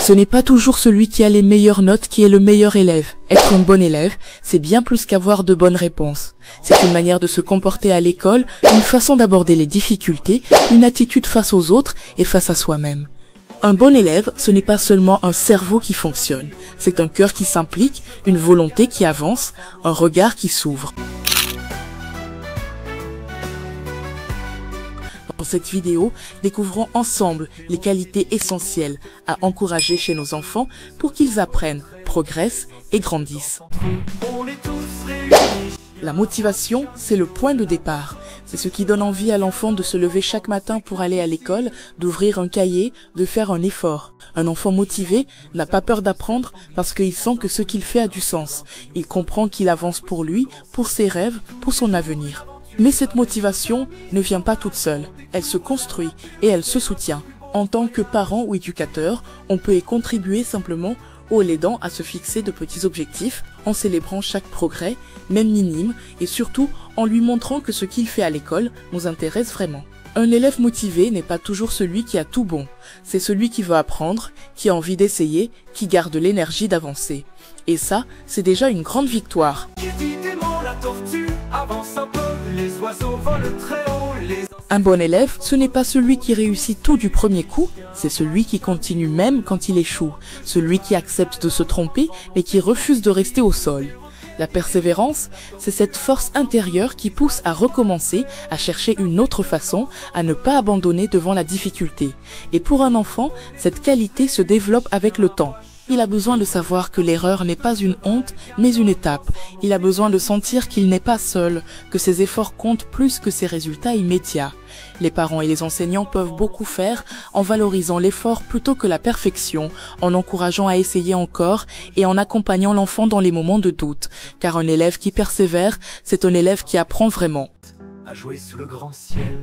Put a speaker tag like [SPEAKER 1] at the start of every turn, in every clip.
[SPEAKER 1] Ce n'est pas toujours celui qui a les meilleures notes qui est le meilleur élève. Être un bon élève, c'est bien plus qu'avoir de bonnes réponses. C'est une manière de se comporter à l'école, une façon d'aborder les difficultés, une attitude face aux autres et face à soi-même. Un bon élève, ce n'est pas seulement un cerveau qui fonctionne, c'est un cœur qui s'implique, une volonté qui avance, un regard qui s'ouvre. Dans cette vidéo, découvrons ensemble les qualités essentielles à encourager chez nos enfants pour qu'ils apprennent, progressent et grandissent. La motivation, c'est le point de départ. C'est ce qui donne envie à l'enfant de se lever chaque matin pour aller à l'école, d'ouvrir un cahier, de faire un effort. Un enfant motivé n'a pas peur d'apprendre parce qu'il sent que ce qu'il fait a du sens. Il comprend qu'il avance pour lui, pour ses rêves, pour son avenir. Mais cette motivation ne vient pas toute seule. Elle se construit et elle se soutient. En tant que parent ou éducateur, on peut y contribuer simplement en l'aidant à se fixer de petits objectifs, en célébrant chaque progrès, même minime, et surtout en lui montrant que ce qu'il fait à l'école nous intéresse vraiment. Un élève motivé n'est pas toujours celui qui a tout bon, c'est celui qui veut apprendre, qui a envie d'essayer, qui garde l'énergie d'avancer. Et ça, c'est déjà une grande victoire. Un bon élève, ce n'est pas celui qui réussit tout du premier coup, c'est celui qui continue même quand il échoue, celui qui accepte de se tromper mais qui refuse de rester au sol. La persévérance, c'est cette force intérieure qui pousse à recommencer, à chercher une autre façon, à ne pas abandonner devant la difficulté. Et pour un enfant, cette qualité se développe avec le temps. Il a besoin de savoir que l'erreur n'est pas une honte, mais une étape. Il a besoin de sentir qu'il n'est pas seul, que ses efforts comptent plus que ses résultats immédiats. Les parents et les enseignants peuvent beaucoup faire en valorisant l'effort plutôt que la perfection, en encourageant à essayer encore et en accompagnant l'enfant dans les moments de doute. Car un élève qui persévère, c'est un élève qui apprend vraiment.
[SPEAKER 2] À jouer sous le grand ciel.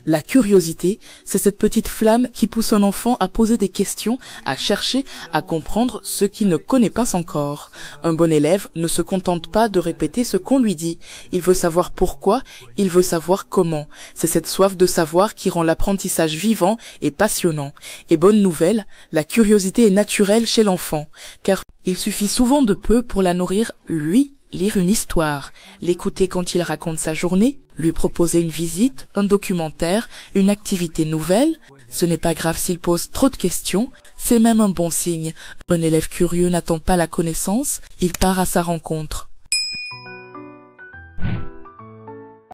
[SPEAKER 1] La curiosité, c'est cette petite flamme qui pousse un enfant à poser des questions, à chercher, à comprendre ce qu'il ne connaît pas encore. Un bon élève ne se contente pas de répéter ce qu'on lui dit. Il veut savoir pourquoi, il veut savoir comment. C'est cette soif de savoir qui rend l'apprentissage vivant et passionnant. Et bonne nouvelle, la curiosité est naturelle chez l'enfant, car il suffit souvent de peu pour la nourrir, lui, lire une histoire, l'écouter quand il raconte sa journée, lui proposer une visite, un documentaire, une activité nouvelle. Ce n'est pas grave s'il pose trop de questions, c'est même un bon signe. Un élève curieux n'attend pas la connaissance, il part à sa rencontre.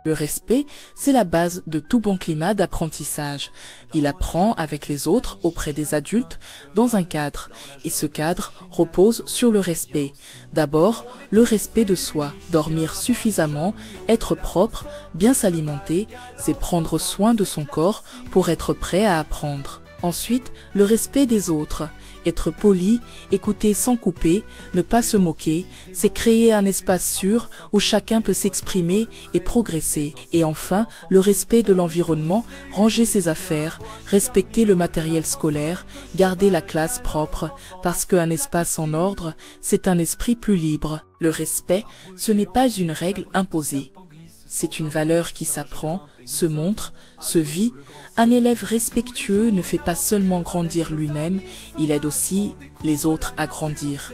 [SPEAKER 1] Le respect, c'est la base de tout bon climat d'apprentissage. Il apprend avec les autres, auprès des adultes, dans un cadre. Et ce cadre repose sur le respect. D'abord, le respect de soi. Dormir suffisamment, être propre, bien s'alimenter, c'est prendre soin de son corps pour être prêt à apprendre. Ensuite, le respect des autres. Être poli, écouter sans couper, ne pas se moquer, c'est créer un espace sûr où chacun peut s'exprimer et progresser. Et enfin, le respect de l'environnement, ranger ses affaires, respecter le matériel scolaire, garder la classe propre, parce qu'un espace en ordre, c'est un esprit plus libre. Le respect, ce n'est pas une règle imposée. C'est une valeur qui s'apprend, se montre, se vit. Un élève respectueux ne fait pas seulement grandir lui-même, il aide aussi les autres à grandir.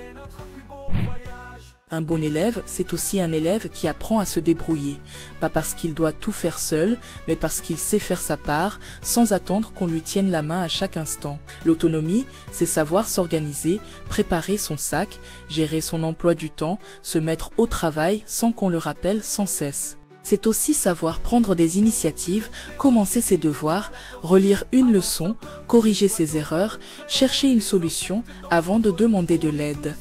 [SPEAKER 1] Un bon élève, c'est aussi un élève qui apprend à se débrouiller. Pas parce qu'il doit tout faire seul, mais parce qu'il sait faire sa part, sans attendre qu'on lui tienne la main à chaque instant. L'autonomie, c'est savoir s'organiser, préparer son sac, gérer son emploi du temps, se mettre au travail sans qu'on le rappelle sans cesse. C'est aussi savoir prendre des initiatives, commencer ses devoirs, relire une leçon, corriger ses erreurs, chercher une solution avant de demander de l'aide.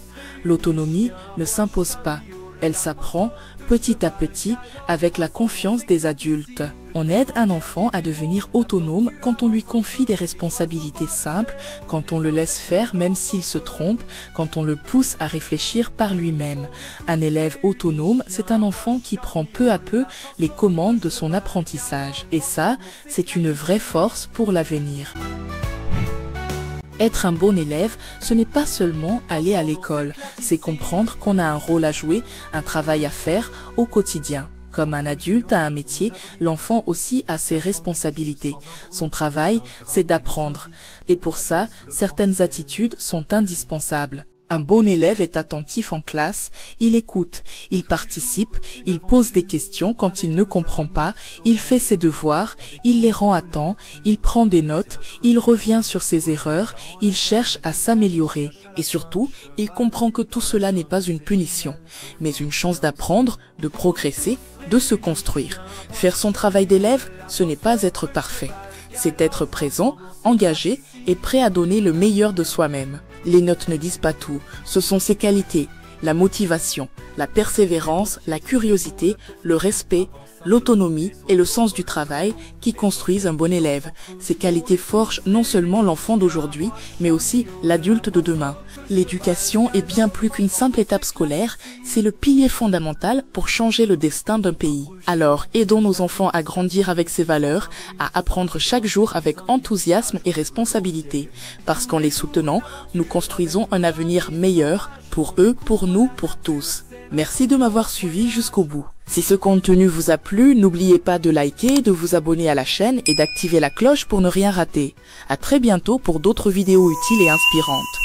[SPEAKER 1] L'autonomie ne s'impose pas, elle s'apprend petit à petit avec la confiance des adultes. On aide un enfant à devenir autonome quand on lui confie des responsabilités simples, quand on le laisse faire même s'il se trompe, quand on le pousse à réfléchir par lui-même. Un élève autonome, c'est un enfant qui prend peu à peu les commandes de son apprentissage. Et ça, c'est une vraie force pour l'avenir. Être un bon élève, ce n'est pas seulement aller à l'école, c'est comprendre qu'on a un rôle à jouer, un travail à faire au quotidien. Comme un adulte a un métier, l'enfant aussi a ses responsabilités. Son travail, c'est d'apprendre. Et pour ça, certaines attitudes sont indispensables. Un bon élève est attentif en classe, il écoute, il participe, il pose des questions quand il ne comprend pas, il fait ses devoirs, il les rend à temps, il prend des notes, il revient sur ses erreurs, il cherche à s'améliorer. Et surtout, il comprend que tout cela n'est pas une punition, mais une chance d'apprendre, de progresser, de se construire. Faire son travail d'élève, ce n'est pas être parfait. C'est être présent, engagé et prêt à donner le meilleur de soi-même. Les notes ne disent pas tout, ce sont ses qualités, la motivation, la persévérance, la curiosité, le respect, l'autonomie et le sens du travail qui construisent un bon élève. Ces qualités forgent non seulement l'enfant d'aujourd'hui, mais aussi l'adulte de demain. L'éducation est bien plus qu'une simple étape scolaire, c'est le pilier fondamental pour changer le destin d'un pays. Alors, aidons nos enfants à grandir avec ces valeurs, à apprendre chaque jour avec enthousiasme et responsabilité. Parce qu'en les soutenant, nous construisons un avenir meilleur pour eux, pour nous, pour tous. Merci de m'avoir suivi jusqu'au bout. Si ce contenu vous a plu, n'oubliez pas de liker, de vous abonner à la chaîne et d'activer la cloche pour ne rien rater. À très bientôt pour d'autres vidéos utiles et inspirantes.